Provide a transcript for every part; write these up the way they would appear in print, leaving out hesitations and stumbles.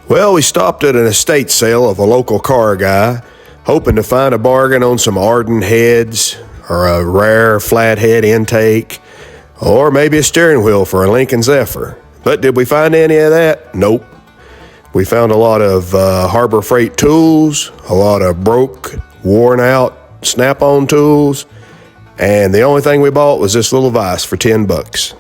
Well, we stopped at an estate sale of a local car guy, hoping to find a bargain on some Arden heads, or a rare flathead intake, or maybe a steering wheel for a Lincoln Zephyr. But did we find any of that? Nope. We found a lot of Harbor Freight tools, a lot of broke, worn out Snap-on tools, and the only thing we bought was this little vise for $10.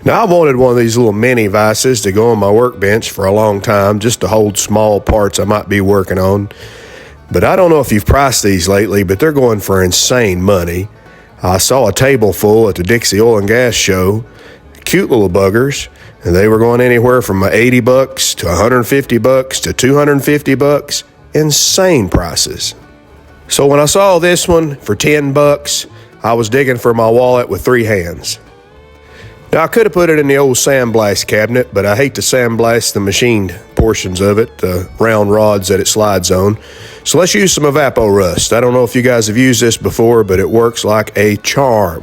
Now, I wanted one of these little mini vices to go on my workbench for a long time, just to hold small parts I might be working on. But I don't know if you've priced these lately, but they're going for insane money. I saw a table full at the Dixie Oil and Gas show, cute little buggers, and they were going anywhere from $80 to $150 to $250. Insane prices. So when I saw this one for $10, I was digging for my wallet with three hands. Now, I could have put it in the old sandblast cabinet, but I hate to sandblast the machined portions of it, the round rods that it slides on. So let's use some Evaporust. I don't know if you guys have used this before, but it works like a charm.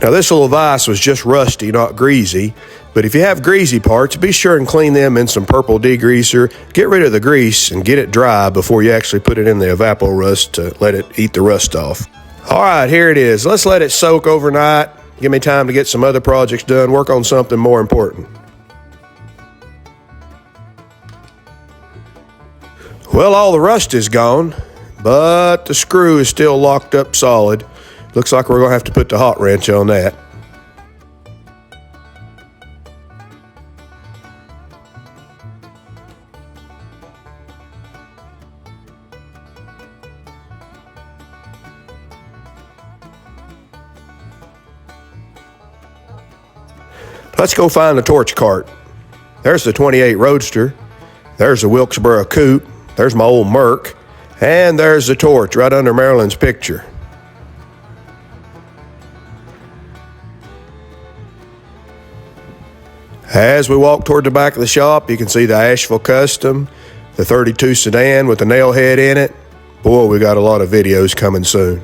Now, this little vise was just rusty, not greasy, but if you have greasy parts, be sure and clean them in some purple degreaser. Get rid of the grease and get it dry before you actually put it in the Evaporust to let it eat the rust off. All right, here it is. Let's let it soak overnight. Give me time to get some other projects done, work on something more important. Well, all the rust is gone, but the screw is still locked up solid. Looks like we're going to have to put the hot wrench on that. Let's go find the torch cart. There's the 28 Roadster. There's the Wilkesboro Coupe. There's my old Merc. And there's the torch right under Marilyn's picture. As we walk toward the back of the shop, you can see the Asheville Custom, the 32 sedan with the nail head in it. Boy, we got a lot of videos coming soon.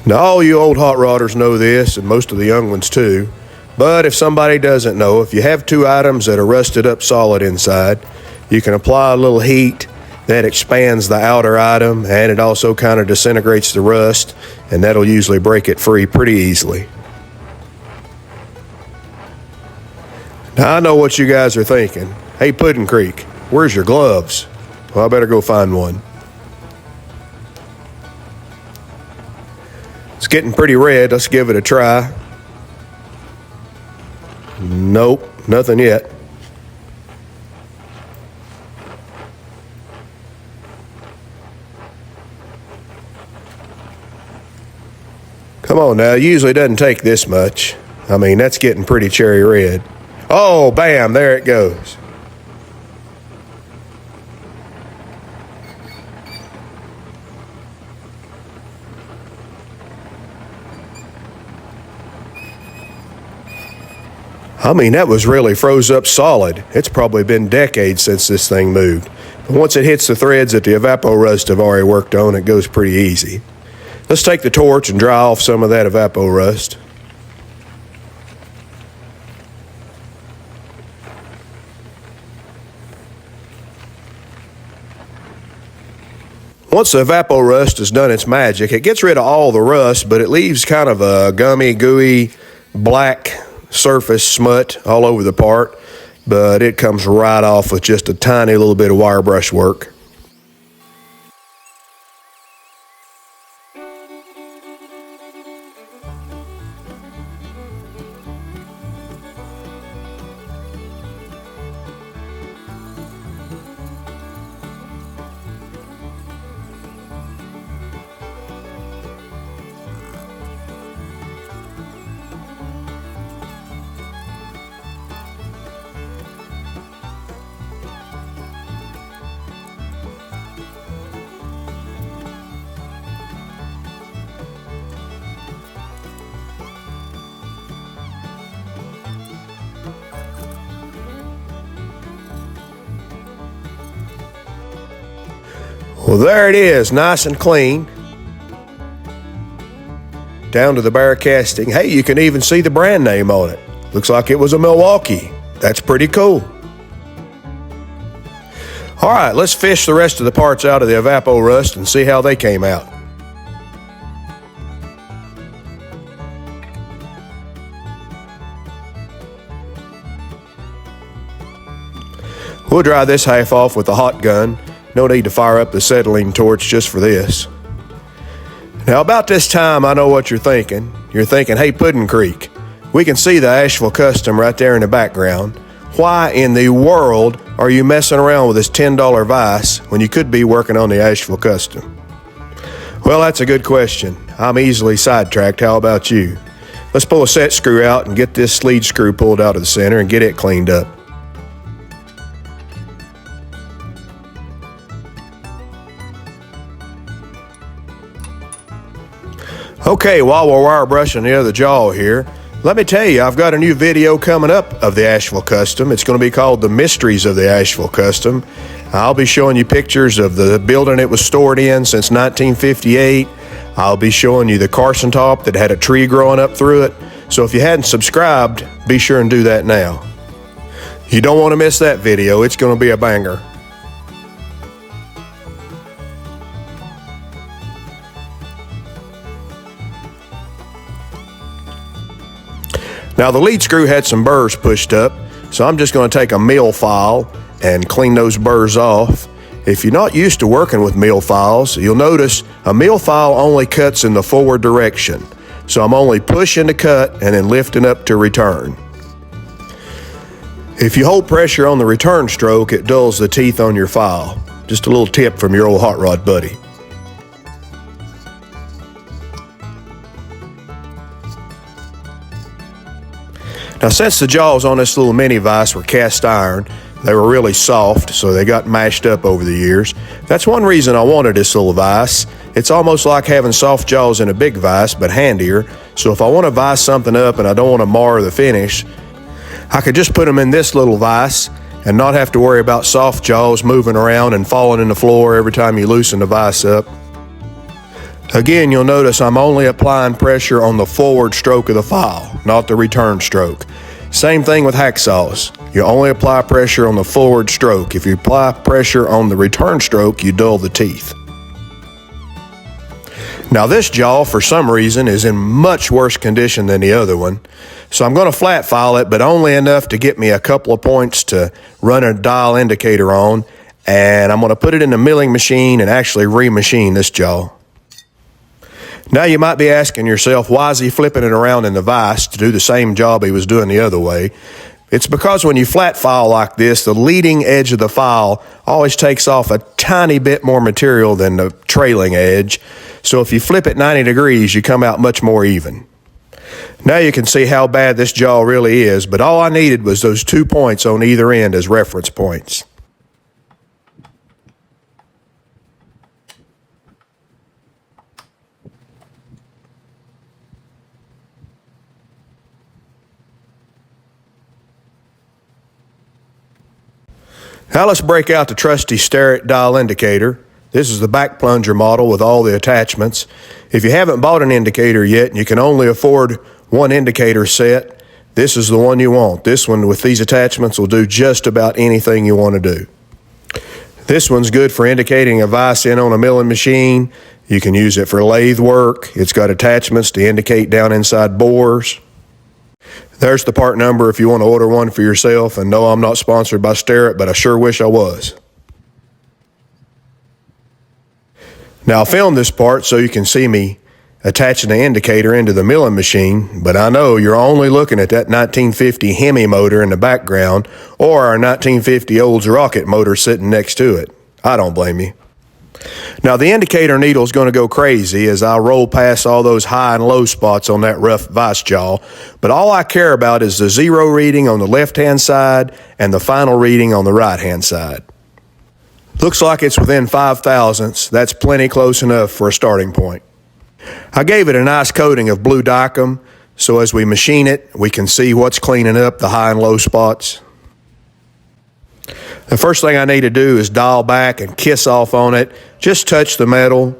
Now, all you old hot rodders know this, and most of the young ones too, but if somebody doesn't know, if you have two items that are rusted up solid inside, you can apply a little heat that expands the outer item, and it also kind of disintegrates the rust, and that'll usually break it free pretty easily. Now, I know what you guys are thinking. Hey, Puddin' Creek, where's your gloves? Well, I better go find one. It's getting pretty red. Let's give it a try. Nope, nothing yet. Come on now, it usually doesn't take this much. I mean, that's getting pretty cherry red. Oh, bam, there it goes. I mean, that was really froze up solid. It's probably been decades since this thing moved. But once it hits the threads that the Evaporust have already worked on, it goes pretty easy. Let's take the torch and dry off some of that Evaporust. Once the Evaporust has done its magic, it gets rid of all the rust, but it leaves kind of a gummy, gooey, black surface smut all over the part, but it comes right off with just a tiny little bit of wire brush work. Well, there it is, nice and clean. Down to the bare casting. Hey, you can even see the brand name on it. Looks like it was a Milwaukee. That's pretty cool. All right, let's fish the rest of the parts out of the Evap-O-Rust and see how they came out. We'll dry this half off with a hot gun. No need to fire up the acetylene torch just for this. Now about this time, I know what you're thinking. You're thinking, hey, Puddin' Creek, we can see the Asheville Custom right there in the background. Why in the world are you messing around with this $10 vise when you could be working on the Asheville Custom? Well, that's a good question. I'm easily sidetracked. How about you? Let's pull a set screw out and get this lead screw pulled out of the center and get it cleaned up. Okay, while we're wire brushing the other jaw here, let me tell you, I've got a new video coming up of the Asheville Custom. It's going to be called The Mysteries of the Asheville Custom. I'll be showing you pictures of the building it was stored in since 1958. I'll be showing you the Carson top that had a tree growing up through it. So if you hadn't subscribed, be sure and do that now. You don't want to miss that video. It's going to be a banger. Now the lead screw had some burrs pushed up, so I'm just going to take a mill file and clean those burrs off. If you're not used to working with mill files, you'll notice a mill file only cuts in the forward direction. So I'm only pushing to cut and then lifting up to return. If you hold pressure on the return stroke, it dulls the teeth on your file. Just a little tip from your old hot rod buddy. Now, since the jaws on this little mini vise were cast iron, they were really soft, so they got mashed up over the years. That's one reason I wanted this little vise. It's almost like having soft jaws in a big vise, but handier. So if I want to vise something up and I don't want to mar the finish, I could just put them in this little vise and not have to worry about soft jaws moving around and falling in the floor every time you loosen the vise up. Again, you'll notice I'm only applying pressure on the forward stroke of the file, not the return stroke. Same thing with hacksaws. You only apply pressure on the forward stroke. If you apply pressure on the return stroke, you dull the teeth. Now this jaw, for some reason, is in much worse condition than the other one. So I'm going to flat file it, but only enough to get me a couple of points to run a dial indicator on. And I'm going to put it in the milling machine and actually remachine this jaw. Now you might be asking yourself, why is he flipping it around in the vise to do the same job he was doing the other way? It's because when you flat file like this, the leading edge of the file always takes off a tiny bit more material than the trailing edge. So if you flip it 90 degrees, you come out much more even. Now you can see how bad this jaw really is, but all I needed was those 2 points on either end as reference points. Now let's break out the trusty Starrett dial indicator. This is the back plunger model with all the attachments. If you haven't bought an indicator yet and you can only afford one indicator set, this is the one you want. This one with these attachments will do just about anything you want to do. This one's good for indicating a vise in on a milling machine. You can use it for lathe work. It's got attachments to indicate down inside bores. There's the part number if you want to order one for yourself. And no, I'm not sponsored by Starrett, but I sure wish I was. Now, I filmed this part so you can see me attaching the indicator into the milling machine, but I know you're only looking at that 1950 Hemi motor in the background or our 1950 Olds rocket motor sitting next to it. I don't blame you. Now, the indicator needle is going to go crazy as I roll past all those high and low spots on that rough vise jaw, but all I care about is the zero reading on the left-hand side and the final reading on the right-hand side. Looks like it's within 5 thousandths. That's plenty close enough for a starting point. I gave it a nice coating of blue Dykem, so as we machine it, we can see what's cleaning up the high and low spots. The first thing I need to do is dial back and kiss off on it. Just touch the metal.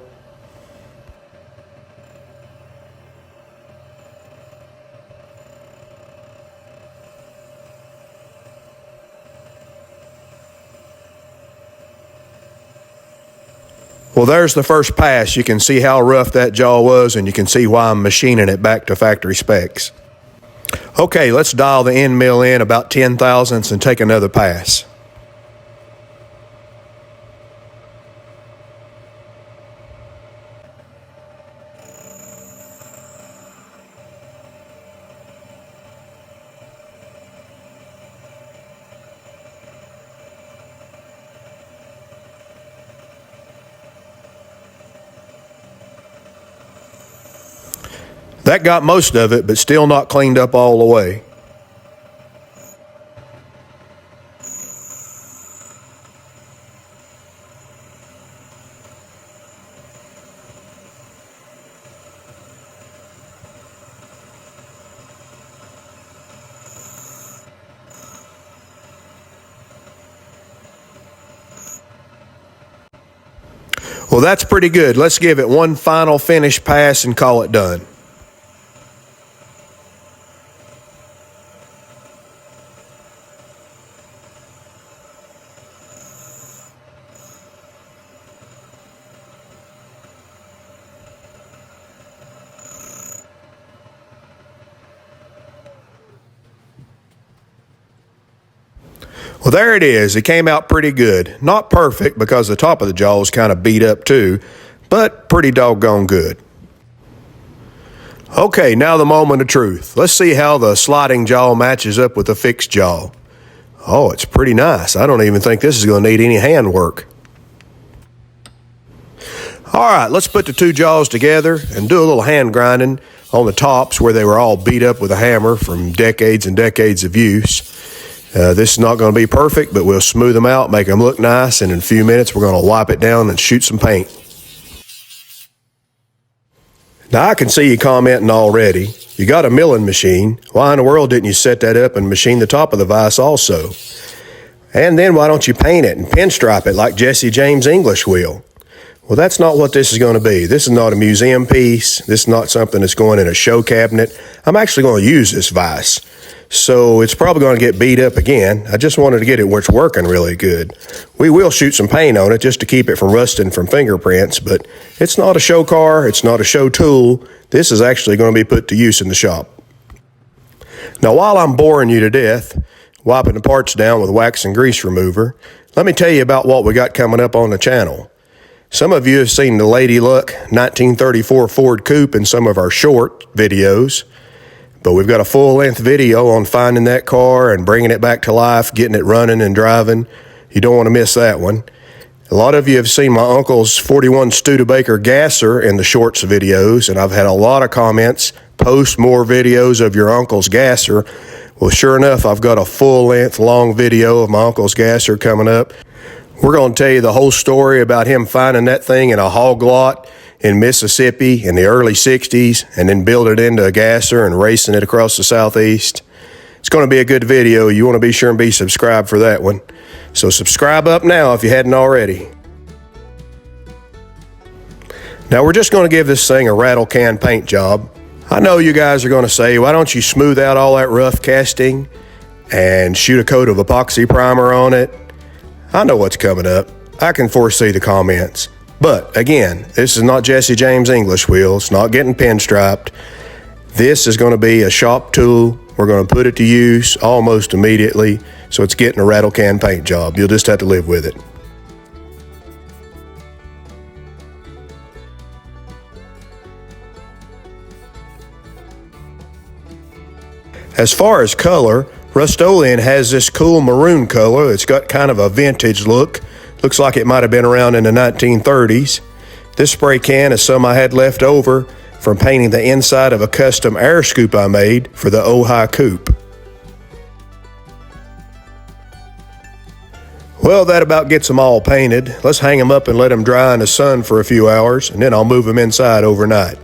Well, there's the first pass. You can see how rough that jaw was, and you can see why I'm machining it back to factory specs. Okay, let's dial the end mill in about 10 thousandths and take another pass. That got most of it, but still not cleaned up all the way. Well, that's pretty good. Let's give it one final finish pass and call it done. Well, there it is. It came out pretty good. Not perfect because the top of the jaw is kind of beat up too, but pretty doggone good. Okay, now the moment of truth. Let's see how the sliding jaw matches up with the fixed jaw. Oh, it's pretty nice. I don't even think this is going to need any hand work. All right, let's put the two jaws together and do a little hand grinding on the tops where they were all beat up with a hammer from decades and decades of use. This is not going to be perfect, but we'll smooth them out, make them look nice, and in a few minutes we're going to wipe it down and shoot some paint. Now I can see you commenting already. You got a milling machine. Why in the world didn't you set that up and machine the top of the vise also? And then why don't you paint it and pinstripe it like Jesse James English will? Well, that's not what this is going to be. This is not a museum piece. This is not something that's going in a show cabinet. I'm actually going to use this vise. So it's probably going to get beat up again. I just wanted to get it where it's working really good. We will shoot some paint on it just to keep it from rusting from fingerprints, but it's not a show car. It's not a show tool. This is actually going to be put to use in the shop. Now, while I'm boring you to death, wiping the parts down with wax and grease remover, let me tell you about what we got coming up on the channel. Some of you have seen the Lady Luck 1934 Ford Coupe in some of our short videos. But we've got a full-length video on finding that car and bringing it back to life, getting it running and driving. You don't want to miss that one. A lot of you have seen my uncle's 41 Studebaker Gasser in the shorts videos, and I've had a lot of comments, post more videos of your uncle's Gasser. Well, sure enough, I've got a full-length, long video of my uncle's Gasser coming up. We're going to tell you the whole story about him finding that thing in a hog lot in Mississippi in the early 60s and then build it into a gasser and racing it across the southeast. It's going to be a good video. You want to be sure and be subscribed for that one. So subscribe up now if you hadn't already. Now we're just going to give this thing a rattle can paint job. I know you guys are going to say, why don't you smooth out all that rough casting and shoot a coat of epoxy primer on it? I know what's coming up. I can foresee the comments. But again, this is not Jesse James English wheel. It's not getting pinstriped. This is going to be a shop tool. We're going to put it to use almost immediately. So it's getting a rattle can paint job. You'll just have to live with it. As far as color, Rust-Oleum has this cool maroon color. It's got kind of a vintage look. Looks like it might have been around in the 1930s. This spray can is some I had left over from painting the inside of a custom air scoop I made for the Ojai Coupe. Well, that about gets them all painted. Let's hang them up and let them dry in the sun for a few hours, and then I'll move them inside overnight.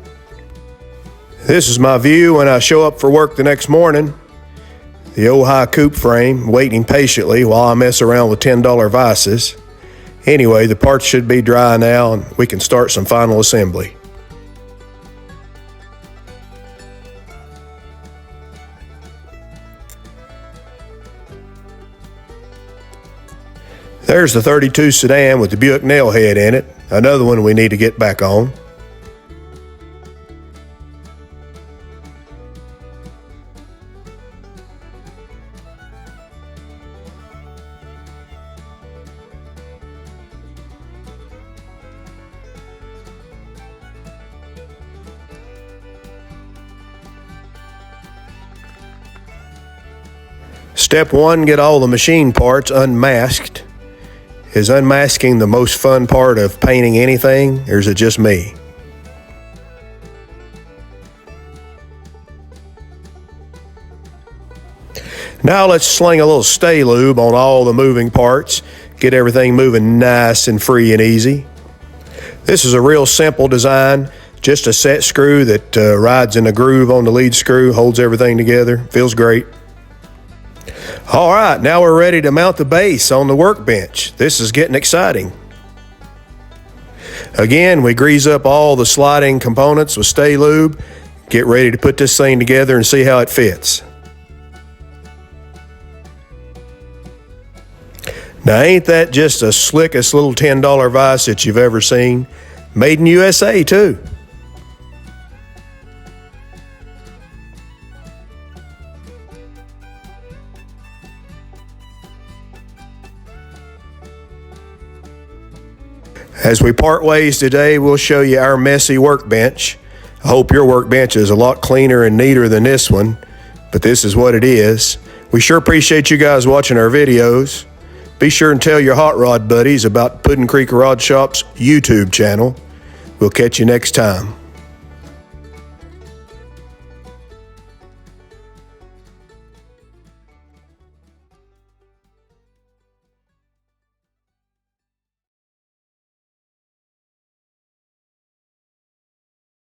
This is my view when I show up for work the next morning. The old high coupe frame, waiting patiently while I mess around with $10 vices. Anyway, the parts should be dry now and we can start some final assembly. There's the 32 sedan with the Buick nail head in it, another one we need to get back on. Step 1, get all the machine parts unmasked. Is unmasking the most fun part of painting anything, or is it just me? Now let's sling a little stay lube on all the moving parts, get everything moving nice and free and easy. This is a real simple design, just a set screw that rides in a groove on the lead screw, holds everything together, feels great. All right, now we're ready to mount the base on the workbench. This is getting exciting. Again, we grease up all the sliding components with Stay Lube, get ready to put this thing together and see how it fits. Now ain't that just the slickest little $10 vise that you've ever seen? Made in USA too. As we part ways today, we'll show you our messy workbench. I hope your workbench is a lot cleaner and neater than this one, but this is what it is. We sure appreciate you guys watching our videos. Be sure and tell your hot rod buddies about Puddin Creek Rod Shop's YouTube channel. We'll catch you next time.